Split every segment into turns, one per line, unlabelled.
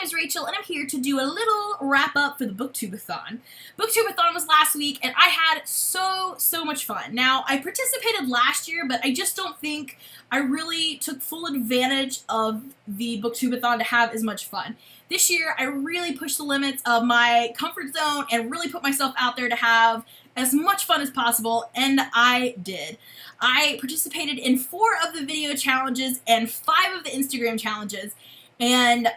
is Rachel, and I'm here to do a little wrap-up for the Booktubeathon. Booktubeathon was last week, and I had so much fun. Now, I participated last year, but I just don't think I really took full advantage of the Booktubeathon to have as much fun. This year, I really pushed the limits of my comfort zone and really put myself out there to have as much fun as possible, and I did. I participated in 4 of the video challenges and 5 of the Instagram challenges, and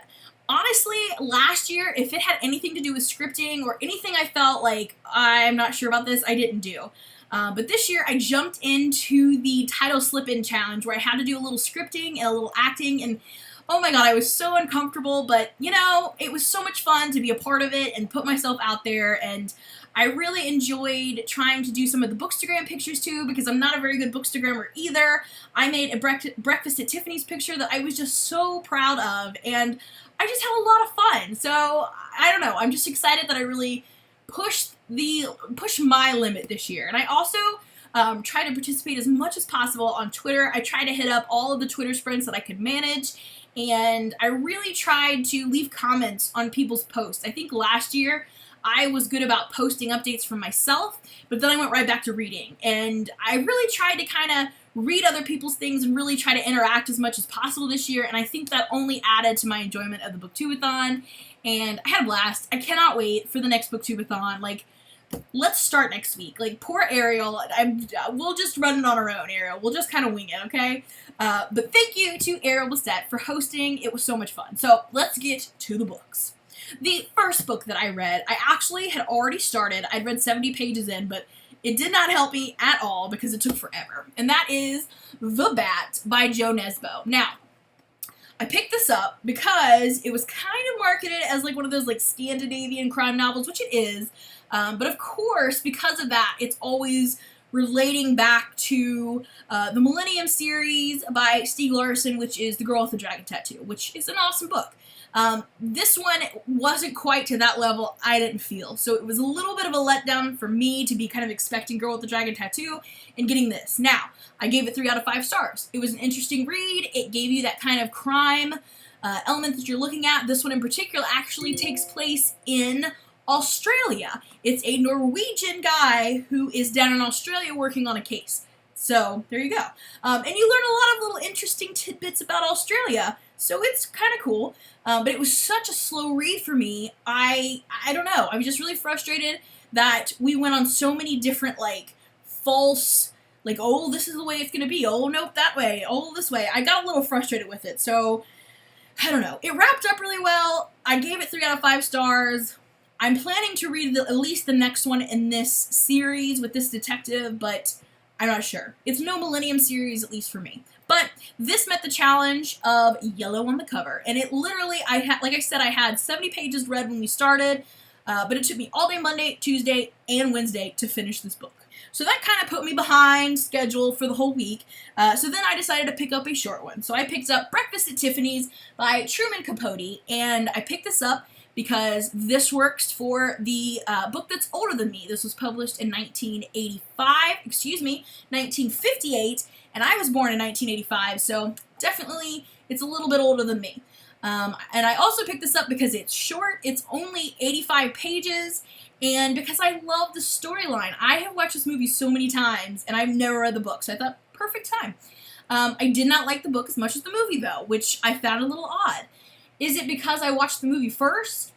honestly, last year, if it had anything to do with scripting or anything I felt like I'm not sure about this, I didn't do. But this year, I jumped into the title slip-in challenge where I had to do a little scripting and a little acting, and oh my god, I was so uncomfortable, but you know, it was so much fun to be a part of it and put myself out there, and I really enjoyed trying to do some of the Bookstagram pictures too, because I'm not a very good Bookstagrammer either. I made a breakfast at Tiffanys picture that I was just so proud of, and I just had a lot of fun. So, I don't know, I'm just excited that I really pushed my limit this year. And I also try to participate as much as possible on Twitter. I try to hit up all of the Twitter sprints that I could manage, and I really tried to leave comments on people's posts. I think last year I was good about posting updates from myself, but then I went right back to reading. And I really tried to kind of read other people's things and really try to interact as much as possible this year, and I think that only added to my enjoyment of the Booktubeathon, and I had a blast. I cannot wait for the next Booktubeathon. Like, let's start next week. Like, poor Ariel, we'll just run it on our own, Ariel. We'll just kind of wing it, okay? But thank you to Ariel Bissett for hosting. It was so much fun. So, let's get to the books. The first book that I read, I actually had already started. I'd read 70 pages in, but it did not help me at all because it took forever. And that is The Bat by Jo Nesbø. Now, I picked this up because it was kind of marketed as like one of those like Scandinavian crime novels, which it is. But of course, because of that, it's always relating back to the Millennium series by Stieg Larsson, which is The Girl with the Dragon Tattoo, which is an awesome book. This one wasn't quite to that level, I didn't feel. So it was a little bit of a letdown for me to be kind of expecting Girl with the Dragon Tattoo and getting this. Now, I gave it 3 out of 5 stars. It was an interesting read. It gave you that kind of crime element that you're looking at. This one in particular actually takes place in Australia. It's a Norwegian guy who is down in Australia working on a case. So, there you go. And you learn a lot of little interesting tidbits about Australia, so it's kind of cool. But it was such a slow read for me. I don't know. I was just really frustrated that we went on so many different, like, false, like, oh, this is the way it's going to be. Oh, nope, that way. Oh, this way. I got a little frustrated with it. So, I don't know. It wrapped up really well. I gave it 3 out of 5 stars. I'm planning to read at least the next one in this series with this detective, but I'm not sure. It's no Millennium series, at least for me. But this met the challenge of yellow on the cover. And it literally, like I said, I had 70 pages read when we started, but it took me all day Monday, Tuesday, and Wednesday to finish this book. So that kind of put me behind schedule for the whole week. So then I decided to pick up a short one. So I picked up Breakfast at Tiffanys by Truman Capote, and I picked this up because this works for the book that's older than me. This was published in 1958, and I was born in 1985, so definitely it's a little bit older than me. And I also picked this up because it's short, it's only 85 pages, and because I love the storyline. I have watched this movie so many times, and I've never read the book, so I thought, perfect time. I did not like the book as much as the movie, though, which I found a little odd. Is it because I watched the movie first?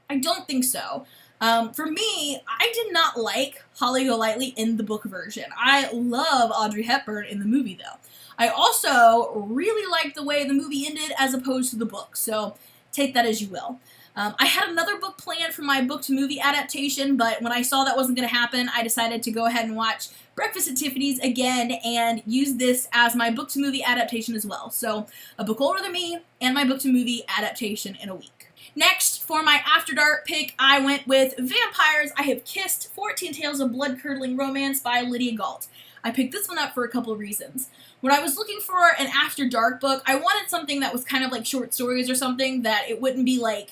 I don't think so. For me, I did not like Holly Golightly in the book version. I love Audrey Hepburn in the movie, though. I also really liked the way the movie ended as opposed to the book, so take that as you will. I had another book planned for my book-to-movie adaptation, but when I saw that wasn't going to happen, I decided to go ahead and watch Breakfast at Tiffanys again and use this as my book-to-movie adaptation as well. So, a book older than me and my book-to-movie adaptation in a week. Next, for my After Dark pick, I went with Vampires I Have Kissed, 14 Tales of Blood-Curdling Romance by Lydia Galt. I picked this one up for a couple of reasons. When I was looking for an After Dark book, I wanted something that was kind of like short stories or something, that it wouldn't be like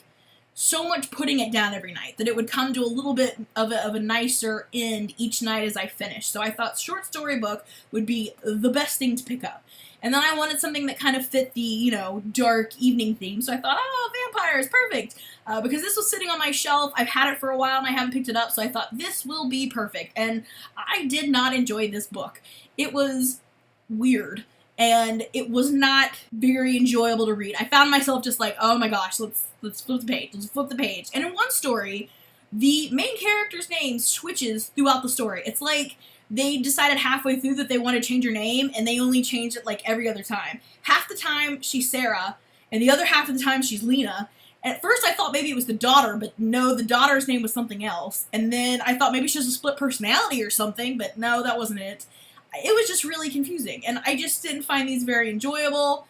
so much putting it down every night, that it would come to a little bit of a nicer end each night as I finished. So I thought short story book would be the best thing to pick up. And then I wanted something that kind of fit the, dark evening theme. So I thought, oh, matters, perfect. Because this was sitting on my shelf, I've had it for a while and I haven't picked it up, so I thought this will be perfect. And I did not enjoy this book. It was weird, and it was not very enjoyable to read. I found myself just like, oh my gosh, let's flip the page. And in one story, the main character's name switches throughout the story. It's like they decided halfway through that they want to change her name, and they only change it like every other time. Half the time she's Sarah, and the other half of the time she's Lena. At first I thought maybe it was the daughter, but no, the daughter's name was something else. And then I thought maybe she was a split personality or something, but no, that wasn't it. It was just really confusing, and I just didn't find these very enjoyable.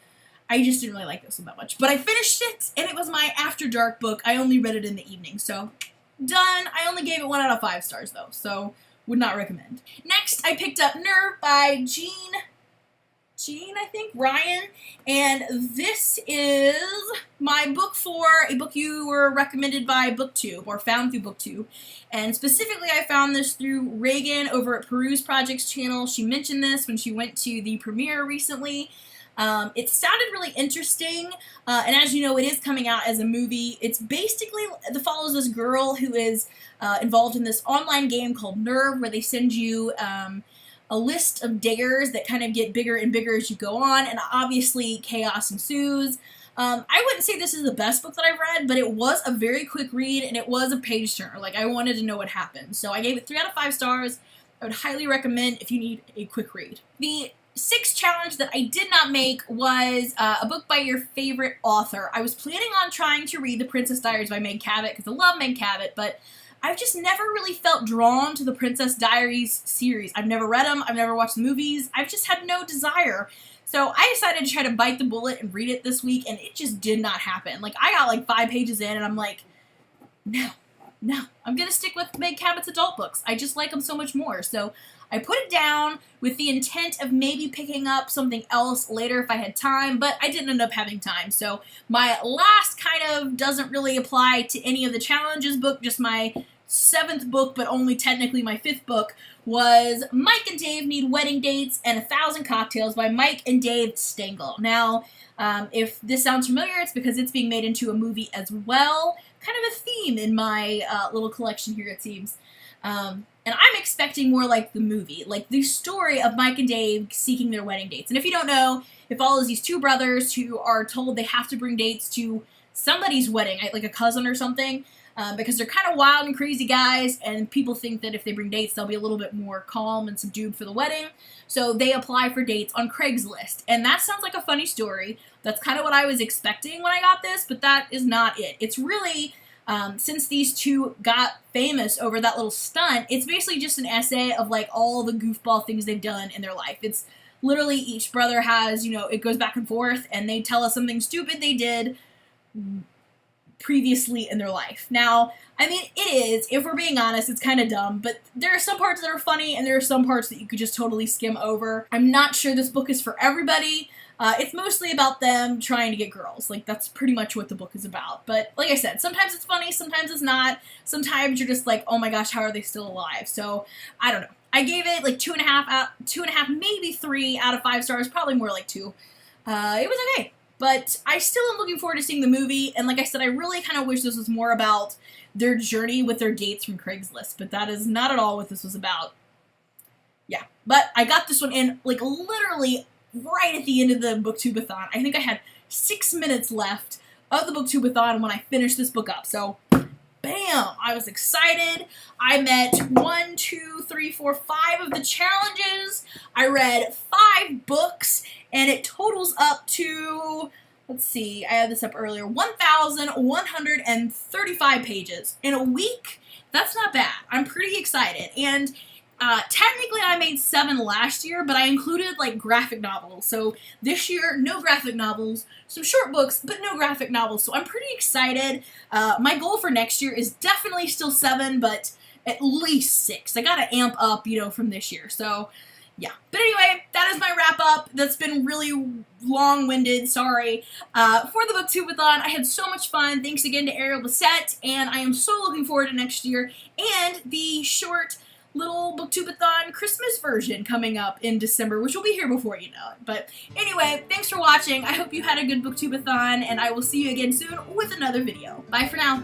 I just didn't really like this one that much. But I finished it, and it was my After Dark book. I only read it in the evening, so done. I only gave it 1 out of 5 stars, though, so would not recommend. Next, I picked up Nerve by Jean, I think, Ryan, and this is my book for a book you were recommended by Booktube, or found through Booktube, and specifically I found this through Reagan over at Peruse Project's channel. She mentioned this when she went to the premiere recently. It sounded really interesting, and as you know, it is coming out as a movie. It's basically, it follows this girl who is involved in this online game called Nerve, where they send you a list of dares that kind of get bigger and bigger as you go on, and obviously chaos ensues. I wouldn't say this is the best book that I've read, but it was a very quick read, and it was a page turner. Like, I wanted to know what happened. So I gave it 3 out of 5 stars. I would highly recommend if you need a quick read. The 6th challenge that I did not make was a book by your favorite author. I was planning on trying to read The Princess Diaries by Meg Cabot, because I love Meg Cabot, but I've just never really felt drawn to the Princess Diaries series. I've never read them. I've never watched the movies. I've just had no desire. So I decided to try to bite the bullet and read it this week, and it just did not happen. Like, I got like 5 pages in, and I'm like, no. I'm going to stick with Meg Cabot's adult books. I just like them so much more. So I put it down with the intent of maybe picking up something else later if I had time, but I didn't end up having time. So my last kind of doesn't really apply to any of the challenges book, just my 7th book, but only technically my 5th book, was Mike and Dave Need Wedding Dates and 1,000 Cocktails by Mike and Dave Stengel. Now, if this sounds familiar, it's because it's being made into a movie as well. Kind of a theme in my little collection here, it seems. And I'm expecting more like the movie, like the story of Mike and Dave seeking their wedding dates. And if you don't know, it follows these 2 brothers who are told they have to bring dates to somebody's wedding, like a cousin or something, because they're kind of wild and crazy guys, and people think that if they bring dates, they'll be a little bit more calm and subdued for the wedding. So they apply for dates on Craigslist. And that sounds like a funny story. That's kind of what I was expecting when I got this, but that is not it. It's really, since these 2 got famous over that little stunt, it's basically just an essay of like all the goofball things they've done in their life. It's literally each brother has, it goes back and forth, and they tell us something stupid they did previously in their life. Now, I mean, it is, if we're being honest, it's kind of dumb, but there are some parts that are funny, and there are some parts that you could just totally skim over. I'm not sure this book is for everybody. It's mostly about them trying to get girls. Like, that's pretty much what the book is about. But, like I said, sometimes it's funny, sometimes it's not. Sometimes you're just like, oh my gosh, how are they still alive? So, I don't know. I gave it like 2.5, maybe 3 out of 5 stars, probably more like 2. It was okay. But I still am looking forward to seeing the movie, and like I said, I really kind of wish this was more about their journey with their dates from Craigslist, but that is not at all what this was about. Yeah, but I got this one in, like, literally right at the end of the Booktubeathon. I think I had 6 minutes left of the Booktubeathon when I finished this book up, so bam! I was excited. I met 1, 2, 3, 4, 5 of the challenges. I read 5 books, and it totals up to, let's see, I had this up earlier, 1,135 pages. In a week, that's not bad. I'm pretty excited. And technically I made 7 last year, but I included like graphic novels. So this year, no graphic novels, some short books, but no graphic novels. So I'm pretty excited. My goal for next year is definitely still 7, but at least 6. I gotta amp up, from this year. So yeah. But anyway, that is my wrap up. That's been really long-winded, sorry. For the Booktubeathon, I had so much fun. Thanks again to Ariel Bissett, and I am so looking forward to next year. And the short little Booktubeathon Christmas version coming up in December, which will be here before you know it. But anyway, thanks for watching. I hope you had a good Booktubeathon, and I will see you again soon with another video. Bye for now.